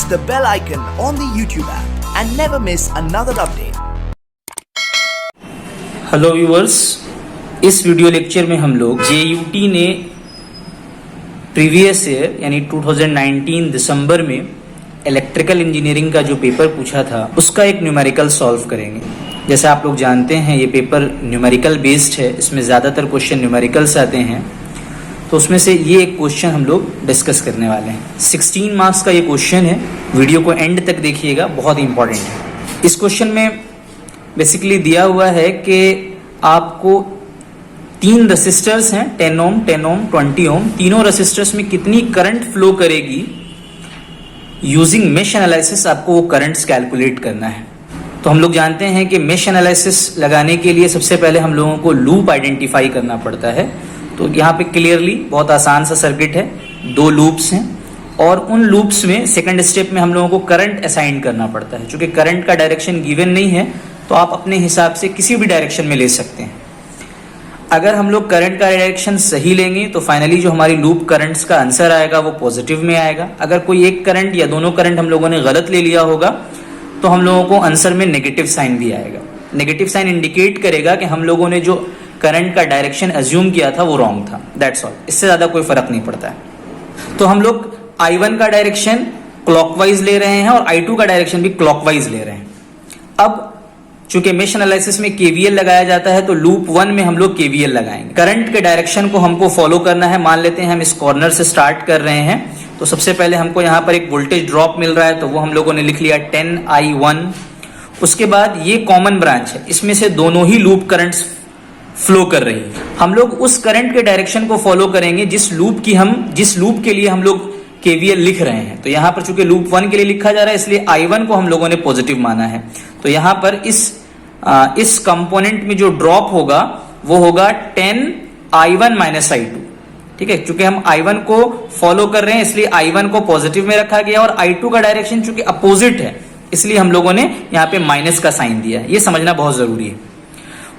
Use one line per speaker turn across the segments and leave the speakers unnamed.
the bell icon on the YouTube app and never miss another update.
Hello viewers, इस video lecture में हम लोग JUT ने previous year यानी 2019 दिसंबर में इलेक्ट्रिकल इंजीनियरिंग का जो पेपर पूछा था उसका एक न्यूमेरिकल सॉल्व करेंगे। जैसे आप लोग जानते हैं ये पेपर न्यूमेरिकल बेस्ड है, इसमें ज़्यादातर क्वेश्चन न्यूमेरिकल्स आते हैं, तो उसमें से ये एक क्वेश्चन हम लोग डिस्कस करने वाले हैं। 16 मार्क्स का ये क्वेश्चन है, वीडियो को एंड तक देखिएगा, बहुत इंपॉर्टेंट है। इस क्वेश्चन में बेसिकली दिया हुआ है कि आपको 3 रेसिस्टर्स हैं, 10 ओम, 10 ओम, 20 ओम, तीनों रेसिस्टर्स में कितनी करंट फ्लो करेगी यूजिंग मेश एनालिसिस, आपको वो करंट्स कैलकुलेट करना है। तो हम लोग जानते हैं कि मेश एनालिसिस लगाने के लिए सबसे पहले हम लोगों को लूप आइडेंटिफाई करना पड़ता है। तो यहाँ पे क्लियरली बहुत आसान सा सर्किट है, 2 लूप्स हैं और उन लूप्स में सेकंड स्टेप में हम लोगों को करंट असाइन करना पड़ता है। चूंकि करंट का डायरेक्शन गिवन नहीं है तो आप अपने हिसाब से किसी भी डायरेक्शन में ले सकते हैं। अगर हम लोग करंट का डायरेक्शन सही लेंगे तो फाइनली जो हमारी लूप करंट्स का आंसर आएगा वो पॉजिटिव में आएगा। अगर कोई एक करंट या दोनों करंट हम लोगों ने गलत ले लिया होगा तो हम लोगों को आंसर में नेगेटिव साइन भी आएगा। नेगेटिव साइन इंडिकेट करेगा कि हम लोगों ने जो करंट का डायरेक्शन अज्यूम किया था वो रॉन्ग था, दैट्स ऑल। इससे ज्यादा कोई फर्क नहीं पड़ता है। तो हम लोग I1 का डायरेक्शन क्लॉकवाइज ले रहे हैं और I2 का डायरेक्शन भी क्लॉकवाइज ले रहे हैं। अब चूंकि मेश एनालिसिस में KVL लगाया जाता है तो लूप 1 में हम लोग KVL लगाएंगे। करंट के डायरेक्शन को हमको फॉलो करना है। मान लेते हैं हम इस कॉर्नर से स्टार्ट कर रहे हैं, तो सबसे पहले हमको यहाँ पर एक वोल्टेज ड्रॉप मिल रहा है, तो वो हम लोगों ने लिख लिया 10I1। उसके बाद ये कॉमन ब्रांच है, इसमें से दोनों ही लूप करंट्स फ्लो कर रही है। हम लोग उस करंट के डायरेक्शन को फॉलो करेंगे जिस लूप के लिए हम लोग KVL लिख रहे हैं। तो यहाँ पर चूंकि लूप 1 के लिए लिखा जा रहा है इसलिए I1 को हम लोगों ने पॉजिटिव माना है। तो यहाँ पर इस कंपोनेंट में जो ड्रॉप होगा वो होगा 10I1 माइनस I2। ठीक है, चूंकि हम I1 को फॉलो कर रहे हैं इसलिए I1 को पॉजिटिव में रखा गया और I2 का डायरेक्शन चूंकि अपोजिट है इसलिए हम लोगों ने यहाँ पे माइनस का साइन दिया है। ये समझना बहुत जरूरी है।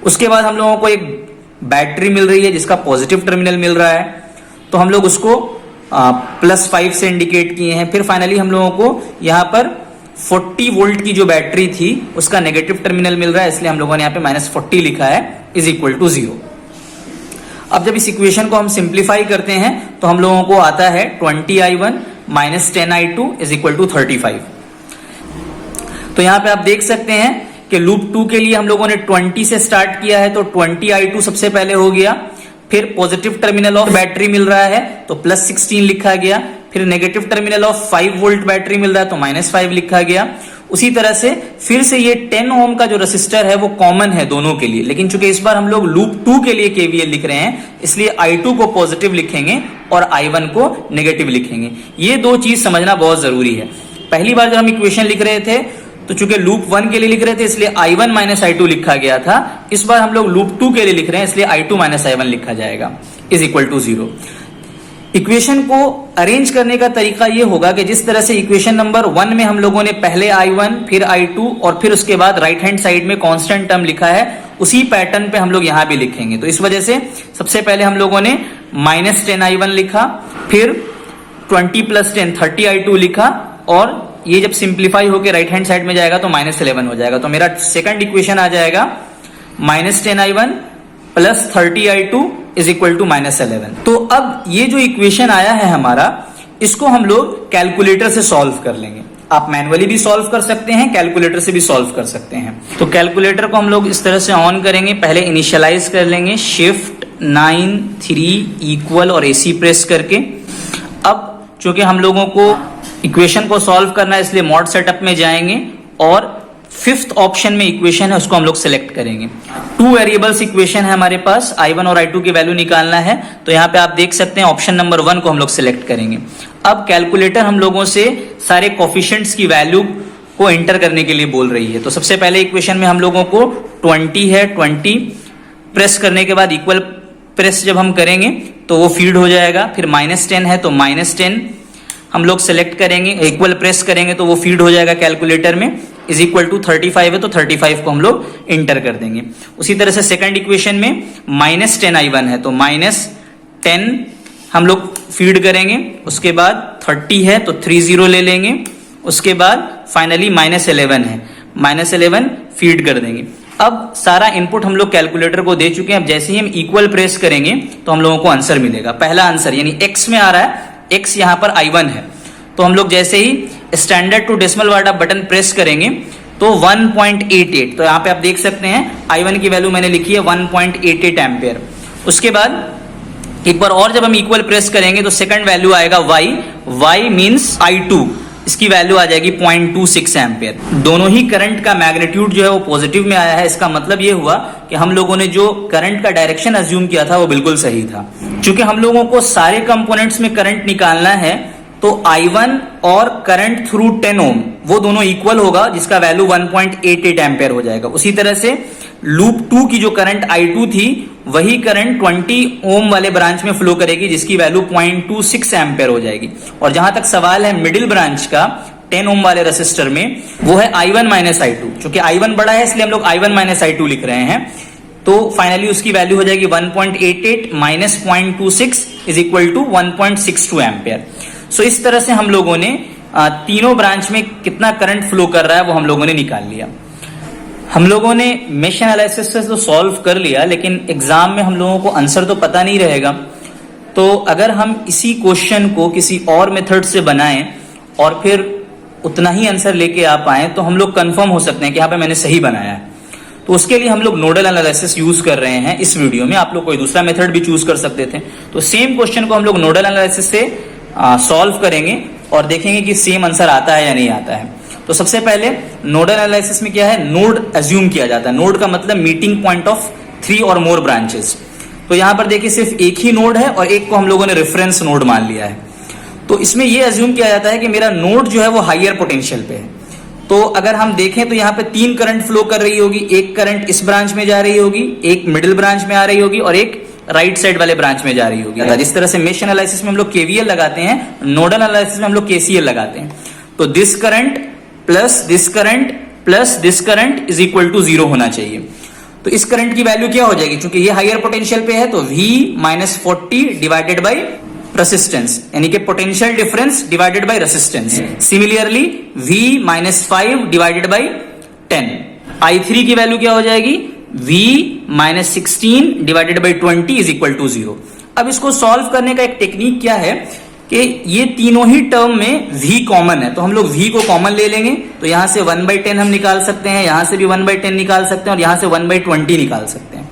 उसके बाद हम लोगों को एक बैटरी मिल रही है जिसका पॉजिटिव टर्मिनल मिल रहा है, तो हम लोग उसको +5 से इंडिकेट किए हैं। फिर फाइनली हम लोगों को यहाँ पर 40 वोल्ट की जो बैटरी थी उसका नेगेटिव टर्मिनल मिल रहा है, इसलिए हम लोगों ने यहाँ पे -40 लिखा है =0। अब जब इस इक्वेशन को हम सिंप्लीफाई करते हैं तो हम लोगों को आता है 20I1 - 10I2 = 35। तो यहाँ पे आप देख सकते हैं कि लूप 2 के लिए हम लोगों ने 20 से स्टार्ट किया है, तो 20I2 सबसे पहले हो गया। फिर पॉजिटिव टर्मिनल ऑफ बैटरी मिल रहा है तो +16 लिखा गया। फिर negative terminal of 5 volt battery मिल रहा है तो -5 लिखा गया। उसी तरह से फिर से ये 10 ओम का जो रेसिस्टर है वो कॉमन है दोनों के लिए, लेकिन चूंकि इस बार हम लोग लूप 2 के लिए KVL लिख रहे हैं इसलिए I2 को पॉजिटिव लिखेंगे और I1 को नेगेटिव लिखेंगे। ये 2 चीज समझना बहुत जरूरी है। पहली बार जब हम इक्वेशन लिख रहे थे तो चूंकि लूप 1 के लिए लिख रहे थे इसलिए I1 - I2 लिखा गया था। इस बार हम लोग लूप 2 के लिए लिख रहे हैं इसलिए I2 - I1 लिखा जाएगा =0। इक्वेशन को अरेंज करने का तरीका ये होगा कि जिस तरह से इक्वेशन नंबर 1 में हम लोगों ने पहले I1 फिर I2 और फिर उसके बाद राइट हैंड साइड में कांस्टेंट टर्म लिखा है, उसी पैटर्न पे हम लोग यहाँ भी लिखेंगे। तो इस वजह से सबसे पहले हम लोगों ने -10I1 लिखा, फिर 20 + 10 30I2 लिखा और ये जब सिंप्लीफाई होकर राइट हैंड साइड में जाएगा तो -11 हो जाएगा। तो मेरा सेकंड इक्वेशन आ जाएगा -10I1 + 30I2 =-11। तो अब ये जो इक्वेशन आया है हमारा, इसको हम लोग कैलकुलेटर से सॉल्व कर लेंगे। आप मैन्युअली भी सॉल्व कर सकते हैं, कैलकुलेटर से भी सॉल्व कर सकते हैं। तो कैलकुलेटर को हम लोग इस तरह से ऑन करेंगे, पहले इनिशियलाइज कर लेंगे Shift 9 3 इक्वल और AC प्रेस करके। अब चूंकि हम लोगों को इक्वेशन को सॉल्व करना है इसलिए मॉड सेटअप में जाएंगे और 5th ऑप्शन में इक्वेशन है उसको हम लोग सिलेक्ट करेंगे। 2 वेरिएबल्स इक्वेशन है हमारे पास, I1 और I2 की वैल्यू निकालना है। तो यहाँ पे आप देख सकते हैं ऑप्शन नंबर 1 को हम लोग सिलेक्ट करेंगे। अब कैलकुलेटर हम लोगों से सारे कोफिशिएंट्स की वैल्यू को एंटर करने के लिए बोल रही है। तो सबसे पहले इक्वेशन में हम लोगों को 20 है, 20 प्रेस करने के बाद इक्वल प्रेस जब हम करेंगे तो वो फीड हो जाएगा। फिर -10 है तो -10 हम लोग सेलेक्ट करेंगे, इक्वल प्रेस करेंगे तो वो फीड हो जाएगा कैलकुलेटर में। =35 है तो 35 को हम लोग इंटर कर देंगे। उसी तरह से सेकंड इक्वेशन में -10I1 है तो -10 हम लोग फीड करेंगे। उसके बाद 30 है तो 30 ले लेंगे उसके बाद फाइनली -11 है, -11 फीड कर देंगे। अब सारा इनपुट हम लोग कैलकुलेटर को दे चुके हैं। अब जैसे ही हम इक्वल प्रेस करेंगे तो हम लोगों को आंसर मिलेगा। पहला आंसर यानी x में आ रहा है, x यहाँ पर I1 है, तो हम लोग जैसे ही स्टैंडर्ड टू डेसिमल वाला बटन प्रेस करेंगे तो 1.88, तो यहाँ पे आप देख सकते हैं I1 की वैल्यू मैंने लिखी है 1.88 एम्पियर। उसके बाद एक बार और जब हम इक्वल प्रेस करेंगे तो सेकंड वैल्यू आएगा y मींस I2, इसकी वैल्यू आ जाएगी 0.26 एम्पियर। दोनों ही करंट का मैग्नीट्यूड जो है वो पॉजिटिव में आया है। इसका मतलब ये हुआ कि हम लोगों ने जो करंट का डायरेक्शन अज्यूम किया था वो बिल्कुल सही था। क्योंकि हम लोगों को सारे कंपोनेंट्स में करंट निकालना है तो I1 और करंट थ्रू 10 ओम वो दोनों इक्वल होगा, जिसका वैल्यू 1.88 एम्पियर हो जाएगा। उसी तरह से लूप 2 की जो करंट I2 थी वही करंट 20 ओम वाले ब्रांच में फ्लो करेगी, जिसकी वैल्यू 0.26 एम्पियर हो जाएगी। और जहां तक सवाल है मिडिल ब्रांच का 10 ओम वाले रेसिस्टर में, वो है I1 माइनस I2। क्योंकि I1 बड़ा है इसलिए हम लोग I1 माइनस I2 लिख रहे हैं। तो फाइनली उसकी वैल्यू हो जाएगी 1.88 minus 0.26 is equal to 1.62 ampere. So इस तरह से हम लोगों ने तीनों ब्रांच में कितना करंट फ्लो कर रहा है वो हम लोगों ने निकाल लिया। हम लोगों ने मेश एनालिसिस से तो सॉल्व कर लिया, लेकिन एग्जाम में हम लोगों को आंसर तो पता नहीं रहेगा। तो अगर हम इसी क्वेश्चन को किसी और मेथड से बनाएं और फिर उतना ही आंसर लेके आ पाए तो हम लोग कंफर्म हो सकते हैं कि यहाँ पे मैंने सही बनाया है। तो उसके लिए हम लोग नोडल एनालिसिस यूज कर रहे हैं इस वीडियो में। आप लोग कोई दूसरा मेथड भी चूज कर सकते थे। तो सेम क्वेश्चन को हम लोग नोडल एनालिसिस से सॉल्व करेंगे और देखेंगे कि सेम आंसर आता है या नहीं आता है। तो सबसे पहले नोडल एनालिसिस में क्या है, नोड अज्यूम किया जाता है। नोड का मतलब मीटिंग पॉइंट ऑफ 3 और मोर ब्रांचेस। तो यहां पर देखिए सिर्फ एक ही नोड है और एक को हम लोगों ने रेफरेंस नोड मान लिया है। तो इसमें यह अज्यूम किया जाता है कि मेरा नोड जो है वो हायर पोटेंशियल पे है। तो अगर हम देखें तो यहाँ पे 3 करंट फ्लो कर रही होगी। एक करंट इस ब्रांच में जा रही होगी, एक मिडिल ब्रांच में आ रही होगी और एक राइट साइड वाले ब्रांच में जा रही होगी। जिस तरह से मेश एनालिसिस में हम लोग केवीएल लगाते हैं, नोडल एनालिसिस में हम लोग केसीएल लगाते हैं। तो this current plus this current plus this current is equal to 0 होना चाहिए। तो इस करंट की वैल्यू क्या हो जाएगी, क्योंकि ये हायर पोटेंशियल पे है तो V minus 40 divided by resistance, यानी कि potential difference divided by resistance. Similarly V minus 5 divided by 10। I3 की वैल्यू क्या हो जाएगी, V minus 16 divided by 20 is equal to 0। अब इसको सॉल्व करने का एक टेक्निक क्या है कि ये तीनों ही टर्म में V कॉमन है, तो हम लोग V को कॉमन ले लेंगे। तो यहां से 1/10 हम निकाल सकते हैं, यहां से भी 1/10 निकाल सकते हैं और यहां से 1/20 निकाल सकते हैं।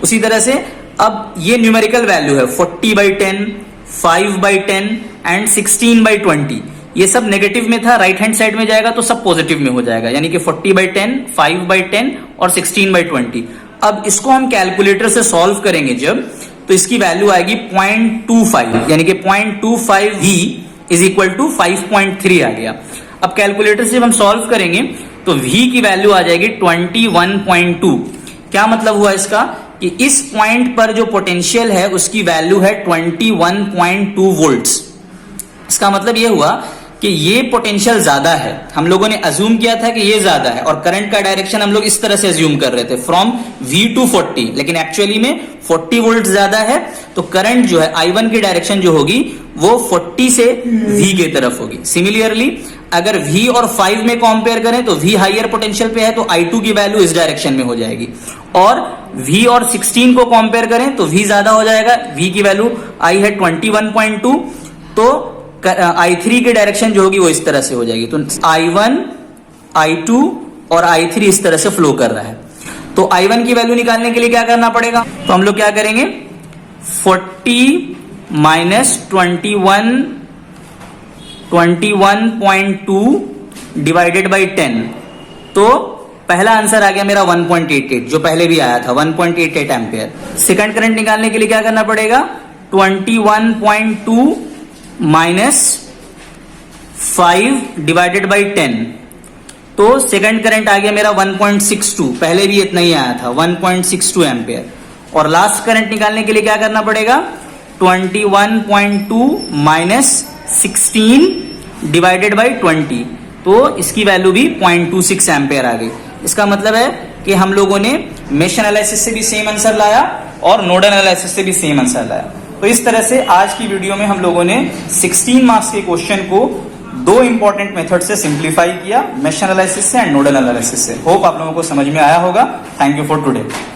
उसी तरह से अब ये न्यूमेरिकल वैल्यू है 40/10, 5/10 एंड 16/20। ये सब नेगेटिव में था, राइट हैंड साइड में जाएगा तो सब पॉजिटिव में हो जाएगा, यानी कि 40/10, 5/10 और 16/20। अब इसको हम कैलकुलेटर से सॉल्व करेंगे जब, तो इसकी वैल्यू आएगी 0.25, यानी कि 0.25 V इज इक्वल टू 5.3 आ गया। अब कैलकुलेटर से जब हम सॉल्व करेंगे तो V की वैल्यू आ जाएगी 21.2। क्या मतलब हुआ इसका कि इस पॉइंट पर जो पोटेंशियल है उसकी वैल्यू है 21.2 वोल्ट्स। इसका मतलब ये हुआ कि ये पोटेंशियल ज्यादा है। हम लोगों ने अज्यूम किया था कि ये ज्यादा है और करंट का डायरेक्शन हम लोग इस तरह से अज्यूम कर रहे थे फ्रॉम V टू 40, लेकिन एक्चुअली में 40 वोल्ट ज्यादा है। तो करंट जो है I1 की डायरेक्शन जो होगी वो 40 से V की तरफ होगी। सिमिलरली अगर V और 5 में कंपेयर करें तो V हायर पोटेंशियल पे है तो I2 की वैल्यू इस डायरेक्शन में हो जाएगी, और V और 16 को कंपेयर करें तो V ज्यादा हो जाएगा। V की वैल्यू I है 21.2, तो I3 की डायरेक्शन जो होगी वो इस तरह से हो जाएगी। तो I1, I2 और I3 इस तरह से फ्लो कर रहा है। तो I1 की वैल्यू निकालने के लिए क्या करना पड़ेगा, तो हम लोग क्या करेंगे, 40 माइनस 21.2 डिवाइडेड बाई 10। तो पहला आंसर आ गया मेरा 1.88, जो पहले भी आया था 1.88 एम्पियर। सेकंड करंट निकालने के लिए क्या करना पड़ेगा, 21.2 माइनस 5 डिवाइडेड बाई 10। तो सेकंड करंट आ गया मेरा 1.62, पहले भी इतना ही आया था 1.62 एम्पियर। और लास्ट करंट निकालने के लिए क्या करना पड़ेगा, 21.2 माइनस 16 डिवाइडेड बाई 20। तो इसकी वैल्यू भी 0.26 एम्पियर आ गई। इसका मतलब है कि हम लोगों ने मेश एनालिसिस से भी सेम आंसर लाया और नोडल एनालिसिस से भी सेम आंसर लाया। तो इस तरह से आज की वीडियो में हम लोगों ने 16 मार्क्स के क्वेश्चन को
दो इंपॉर्टेंट मेथड से सिंप्लीफाई किया, मेश एनालिसिस से एंड नोडल एनालिसिस से। होप आप लोगों को समझ में आया होगा। Thank you for today.